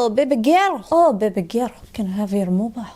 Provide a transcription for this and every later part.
Oh, baby girl, can I have your mobile?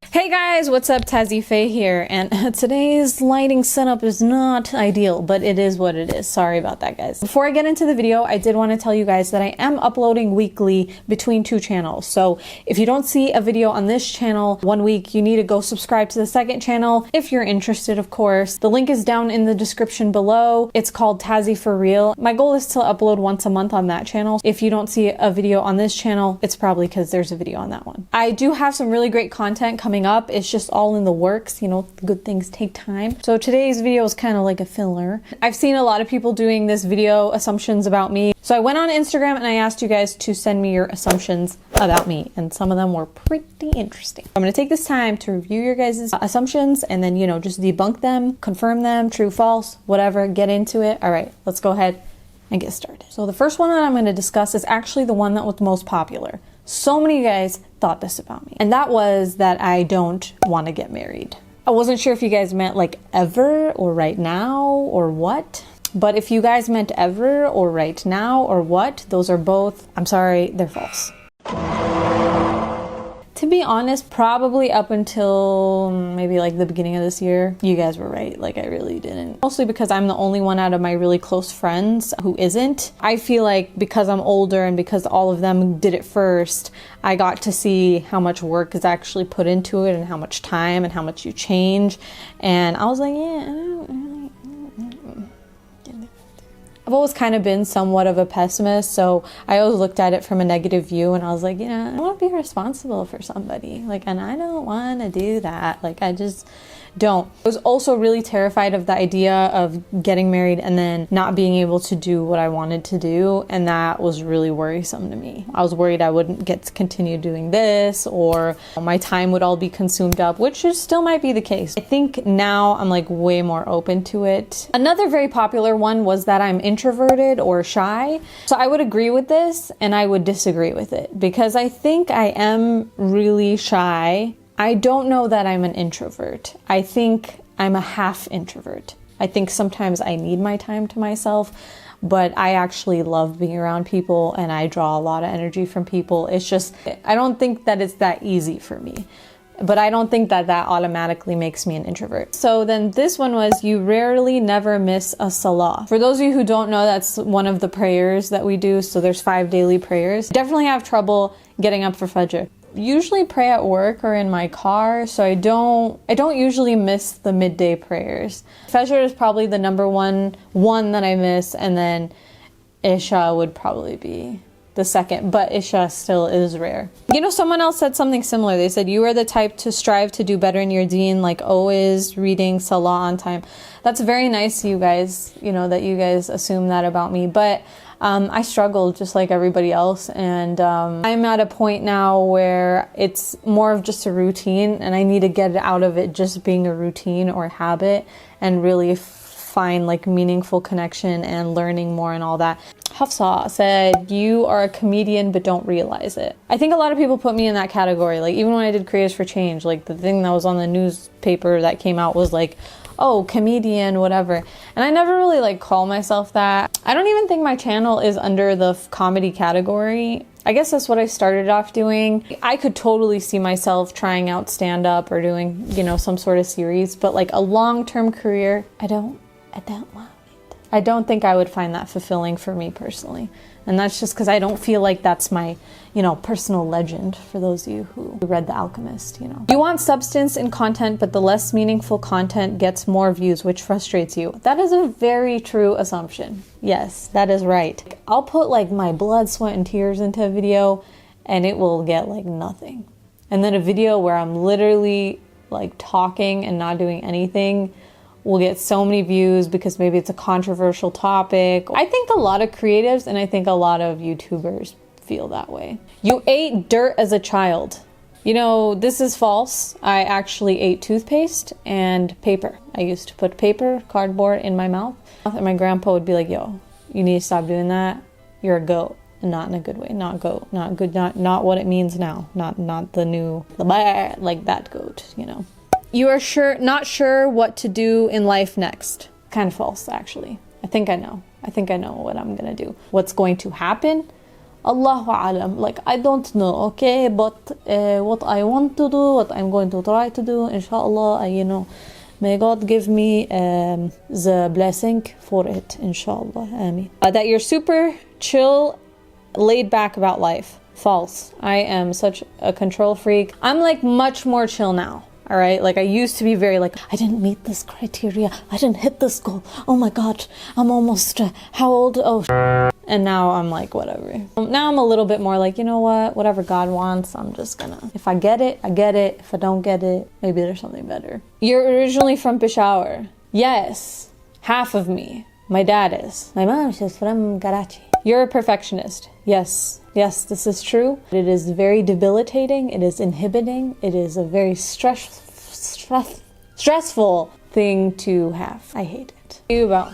Hey guys, what's up? Tazzy Faye here, and today's lighting setup is not ideal, but it is what it is. Sorry about that, guys. Before I get into the video, I did want to tell you guys that I am uploading weekly between two channels. So if you don't see a video on this channel one week, you need to go subscribe to the second channel if you're interested, of course. The link is down in the description below. It's called Tazzy for Real. My goal is to upload once a month on that channel. If you don't see a video on this channel, it's probably because there's a video on that one. I do have some really great content coming up. It's just all in the works, you know, good things take time. So today's video is kind of like a filler. I've seen a lot of people doing this video assumptions about me. So I went on Instagram and I asked you guys to send me your assumptions about me, and some of them were pretty interesting. I'm going to take this time to review your guys' assumptions and then, you know, just debunk them, confirm them, true, false, whatever, get into it. All right, let's go ahead and get started. So the first one that I'm going to discuss is actually the one that was the most popular. So many guys thought this about me, and that was that I don't want to get married. I wasn't sure if you guys meant like ever or right now or what, but if you guys meant ever or right now or what, those are both, I'm sorry, they're false. To be honest, probably up until maybe like the beginning of this year, you guys were right. Like, I really didn't. Mostly because I'm the only one out of my really close friends who isn't. I feel like because I'm older and because all of them did it first, I got to see how much work is actually put into it and how much time and how much you change. And I was like, yeah, I don't really. I've always kind of been somewhat of a pessimist, so I always looked at it from a negative view, and I was like, you know, I want to be responsible for somebody, like, and I don't want to do that. Like, I just don't. I was also really terrified of the idea of getting married and then not being able to do what I wanted to do, and that was really worrisome to me. I was worried I wouldn't get to continue doing this, or my time would all be consumed up, which is still might be the case. I think now I'm like way more open to it. Another very popular one was that I'm introverted or shy. So I would agree with this and I would disagree with it, because I think I am really shy. I don't know that I'm an introvert. I think I'm a half introvert. I think sometimes I need my time to myself, but I actually love being around people and I draw a lot of energy from people. It's just, I don't think that it's that easy for me. But I don't think that that automatically makes me an introvert. So then this one was, you rarely never miss a salah. For those of you who don't know, that's one of the prayers that we do. So there's 5 daily prayers. Definitely have trouble getting up for Fajr. Usually pray at work or in my car, so I don't usually miss the midday prayers. Fajr is probably the number one that I miss, and then Isha would probably be the second, but Isha still is rare. You know, someone else said something similar. They said, you are the type to strive to do better in your deen, like always reading Salah on time. That's very nice, you guys, you know, that you guys assume that about me, but I struggle just like everybody else, and I'm at a point now where it's more of just a routine, and I need to get out of it just being a routine or habit and really find like meaningful connection and learning more and all that. Hafsa said, you are a comedian but don't realize it. I think a lot of people put me in that category. Like, even when I did Creators for Change, like the thing that was on the newspaper that came out was like, oh, comedian, whatever. And I never really like call myself that. I don't even think my channel is under the comedy category. I guess that's what I started off doing. I could totally see myself trying out stand-up or doing, you know, some sort of series, but like a long-term career, I don't want it. I don't think I would find that fulfilling for me personally. And that's just because I don't feel like that's my, you know, personal legend, for those of you who read The Alchemist, you know. You want substance in content, but the less meaningful content gets more views, which frustrates you. That is a very true assumption. Yes, that is right. I'll put like my blood, sweat, and tears into a video and it will get like nothing. And then a video where I'm literally like talking and not doing anything will get so many views because maybe it's a controversial topic. I think a lot of creatives and I think a lot of YouTubers feel that way. You ate dirt as a child. You know, this is false. I actually ate toothpaste and paper. I used to put paper, cardboard in my mouth, and my grandpa would be like, yo, you need to stop doing that. You're a goat. And not in a good way. Not goat. Not good. Not what it means now. Not the new, like that goat, you know. You are not sure what to do in life next. Kind of false, actually. I think I know. I think I know what I'm gonna do. What's going to happen? Allahu alam. Like, I don't know, okay? But what I want to do, what I'm going to try to do, inshallah, you know, may God give me the blessing for it, inshallah. Ameen. That you're super chill, laid back about life. False. I am such a control freak. I'm like much more chill now. All right, like I used to be very like, I didn't meet this criteria, I didn't hit this goal, oh my god, I'm almost how old? Oh, and now I'm like, whatever. Now I'm a little bit more like, you know what, whatever God wants, I'm just gonna, if I get it, I get it. If I don't get it, maybe there's something better. You're originally from Peshawar. Yes, half of me. My dad is. My mom is from Karachi. You're a perfectionist. Yes, this is true. It is very debilitating. It is inhibiting. It is a very stressful thing to have. I hate it. You about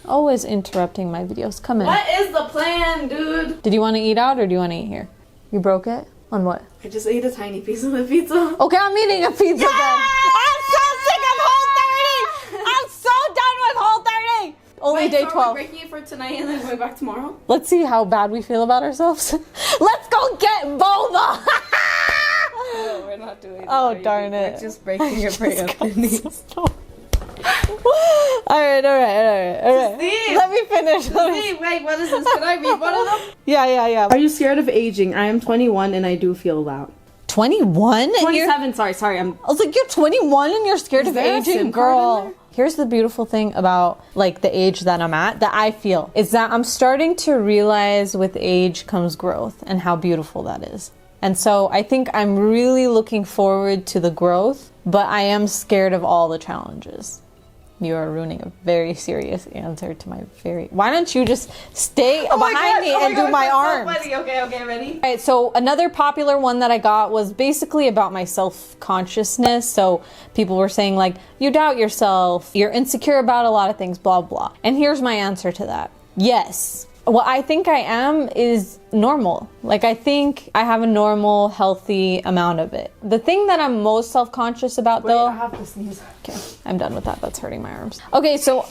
always interrupting my videos. Come in. What is the plan, dude? Did you want to eat out or do you want to eat here? You broke it? On what? I just ate a tiny piece of the pizza. Okay, I'm eating a pizza then. I'm so sick of Whole 30. I'm so done with Whole 30. Only day 12. We're breaking it for tonight and then going back tomorrow. Let's see how bad we feel about ourselves. Let's go get boba. No, we're not doing that. Oh, darn it. We're just breaking it for your kidneys. All right. Steve! Let me finish. Steve, wait, what is this? Can I read one of them? Yeah. Are you scared of aging? I am 21 and I do feel that. 21? 27, sorry. I was like, you're 21 and you're scared of aging? Girl. Here's the beautiful thing about like the age that I'm at, that I feel, is that I'm starting to realize with age comes growth and how beautiful that is. And so I think I'm really looking forward to the growth, but I am scared of all the challenges. You are ruining a very serious answer to my very... Why don't you just stay behind me and do my arms? So funny. Okay, ready? All right, so another popular one that I got was basically about my self-consciousness. So people were saying like, you doubt yourself, you're insecure about a lot of things, blah, blah. And here's my answer to that. Yes. What I think I am is normal. Like, I think I have a normal, healthy amount of it. The thing that I'm most self-conscious about, though... I have to sneeze. Okay, I'm done with that. That's hurting my arms. Okay, so...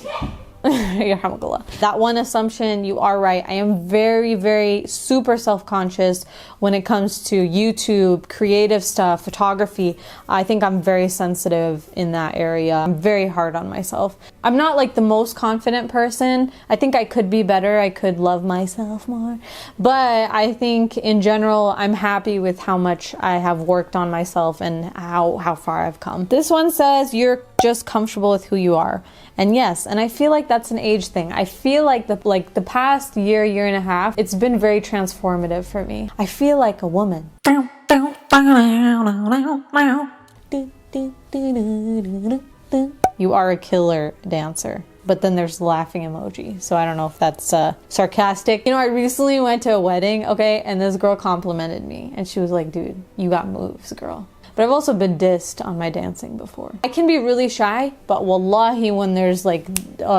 That one assumption, you are right. I am very, very super self-conscious when it comes to YouTube, creative stuff, photography. I think I'm very sensitive in that area. I'm very hard on myself. I'm not like the most confident person. I think I could be better. I could love myself more. But I think in general, I'm happy with how much I have worked on myself and how far I've come. This one says you're just comfortable with who you are. And yes, and I feel like that's an age thing. I feel like the past year and a half, it's been very transformative for me. I feel like a woman. You are a killer dancer. But then there's laughing emoji. So I don't know if that's sarcastic. You know, I recently went to a wedding, okay, and this girl complimented me. And she was like, dude, you got moves, girl. But I've also been dissed on my dancing before. I can be really shy, but wallahi, when there's like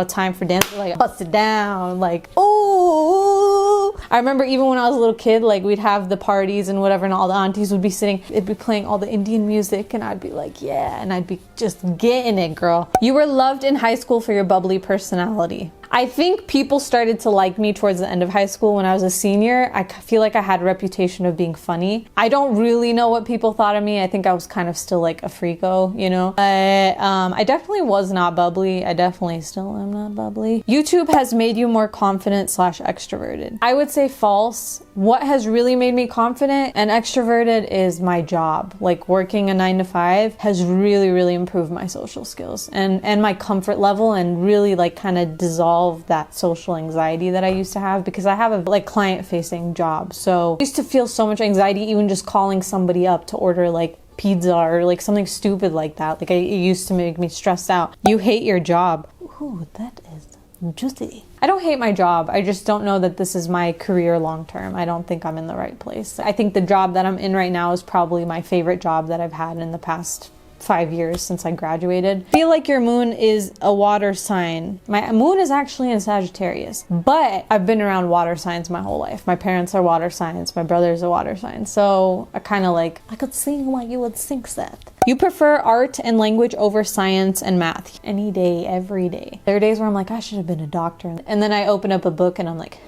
time for dancing, like bust it down, like, ooh. I remember even when I was a little kid, like we'd have the parties and whatever, and all the aunties would be sitting, it'd be playing all the Indian music, and I'd be like, yeah, and I'd be just getting it, girl. You were loved in high school for your bubbly personality. I think people started to like me towards the end of high school. When I was a senior, I feel like I had a reputation of being funny. I don't really know what people thought of me. I think I was kind of still like a freako, you know? But I definitely was not bubbly. I definitely still am not bubbly. YouTube has made you more confident / extroverted. I would say false. What has really made me confident and extroverted is my job. Like working a 9-to-5 has really, really improved my social skills and my comfort level, and really like kind of dissolved that social anxiety that I used to have, because I have a like client-facing job. So I used to feel so much anxiety even just calling somebody up to order like pizza or like something stupid like that. Like it used to make me stressed out. You hate your job. Ooh, that is juicy. I don't hate my job. I just don't know that this is my career long term. I don't think I'm in the right place. I think the job that I'm in right now is probably my favorite job that I've had in the past 5 years since I graduated. I feel like your moon is a water sign. My moon is actually in Sagittarius, but I've been around water signs my whole life. My parents are water signs. My brother's a water sign. So I kind of like, I could see why you would think that. You prefer art and language over science and math. Any day, every day. There are days where I'm like, I should have been a doctor. And then I open up a book and I'm like,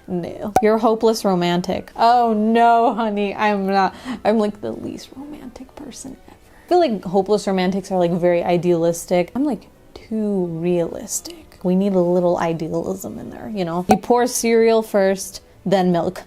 no. You're a hopeless romantic. Oh no, honey, I'm not. I'm like the least romantic person ever. I feel like hopeless romantics are like very idealistic. I'm like too realistic. We need a little idealism in there, you know? You pour cereal first, then milk.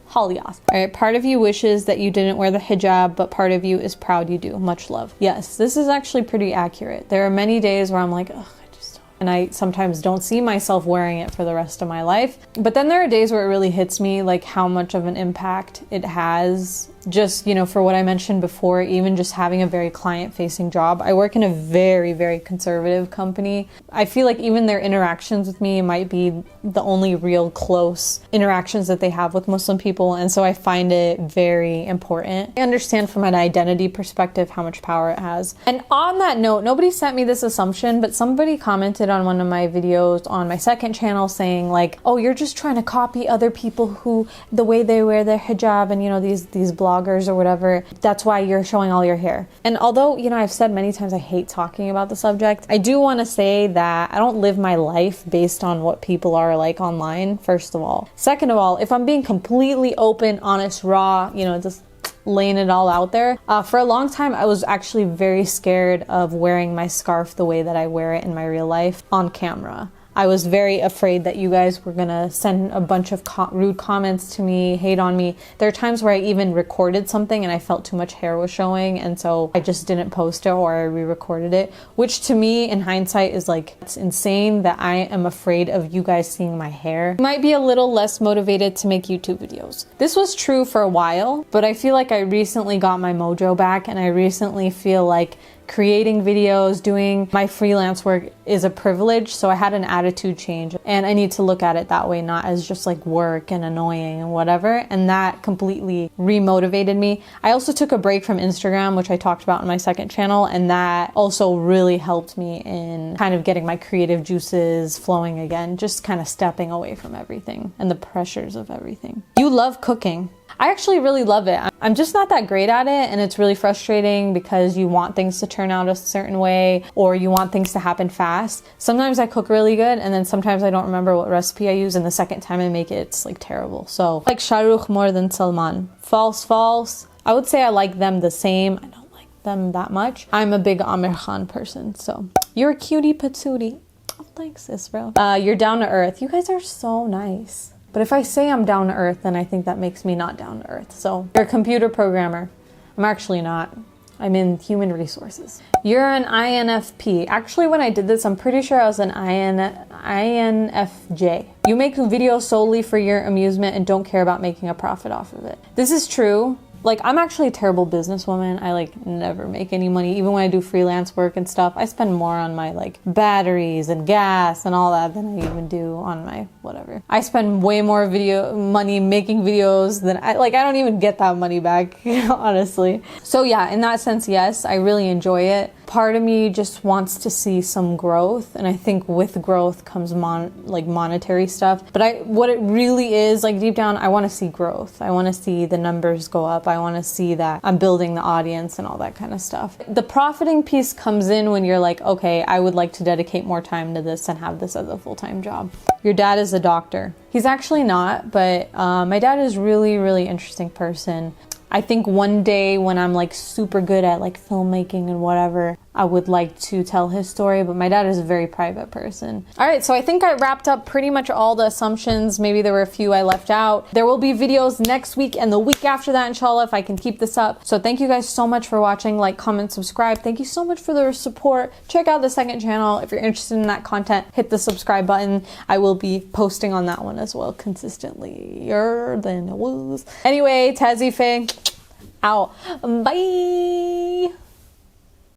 Holios. All right, part of you wishes that you didn't wear the hijab, but part of you is proud you do. Much love. Yes, this is actually pretty accurate. There are many days where I'm like, ugh, I just don't. And I sometimes don't see myself wearing it for the rest of my life. But then there are days where it really hits me, like how much of an impact it has. Just, you know, for what I mentioned before, even just having a very client-facing job. I work in a very, very conservative company. I feel like even their interactions with me might be the only real close interactions that they have with Muslim people, and so I find it very important. I understand from an identity perspective how much power it has. And on that note, nobody sent me this assumption, but somebody commented on one of my videos on my second channel saying like, oh, you're just trying to copy other people who, the way they wear their hijab and, you know, these bloggers or whatever, that's why you're showing all your hair. And although, you know, I've said many times I hate talking about the subject, I do want to say that I don't live my life based on what people are like online, first of all. Second of all, if I'm being completely open, honest, raw, you know, just laying it all out there. For a long time, I was actually very scared of wearing my scarf the way that I wear it in my real life on camera. I was very afraid that you guys were gonna send a bunch of rude comments to me, hate on me. There are times where I even recorded something and I felt too much hair was showing, and so I just didn't post it or I re-recorded it, which to me in hindsight is like, it's insane that I am afraid of you guys seeing my hair. You might be a little less motivated to make YouTube videos. This was true for a while, but I feel like I recently got my mojo back, and I recently feel like creating videos, doing my freelance work is a privilege, so I had an attitude change, and I need to look at it that way, not as just like work and annoying and whatever, and that completely remotivated me. I also took a break from Instagram, which I talked about on my second channel, and that also really helped me in kind of getting my creative juices flowing again, just kind of stepping away from everything and the pressures of everything. You love cooking. I actually really love it. I'm just not that great at it, and it's really frustrating because you want things to turn out a certain way or you want things to happen fast. Sometimes I cook really good, and then sometimes I don't remember what recipe I use, and the second time I make it, it's like terrible. So like Shah Rukh more than Salman. False, false. I would say I like them the same. I don't like them that much. I'm a big Amir Khan person, so. You're a cutie patootie. Oh, thanks, Israel. You're down to earth. You guys are so nice. But if I say I'm down to earth, then I think that makes me not down to earth. So you're a computer programmer. I'm actually not. I'm in human resources. You're an INFP. Actually, when I did this, I'm pretty sure I was an INFJ. You make videos solely for your amusement and don't care about making a profit off of it. This is true. Like, I'm actually a terrible businesswoman. I like never make any money. Even when I do freelance work and stuff, I spend more on my like batteries and gas and all that than I even do on my whatever. I spend way more money making videos than I don't even get that money back, honestly. So yeah, in that sense, yes, I really enjoy it. Part of me just wants to see some growth, and I think with growth comes monetary stuff. But what it really is, like deep down, I want to see growth. I want to see the numbers go up. I want to see that I'm building the audience and all that kind of stuff. The profiting piece comes in when you're like, okay, I would like to dedicate more time to this and have this as a full-time job. Your dad is a doctor. He's actually not, but my dad is really, really interesting person. I think one day when I'm like super good at like filmmaking and whatever, I would like to tell his story, but my dad is a very private person. All right, so I think I wrapped up pretty much all the assumptions. Maybe there were a few I left out. There will be videos next week and the week after that, inshallah, if I can keep this up. So thank you guys so much for watching. Like, comment, subscribe. Thank you so much for the support. Check out the second channel. If you're interested in that content, hit the subscribe button. I will be posting on that one as well consistently than it was. Anyway, Tazzy Faye, out. Bye.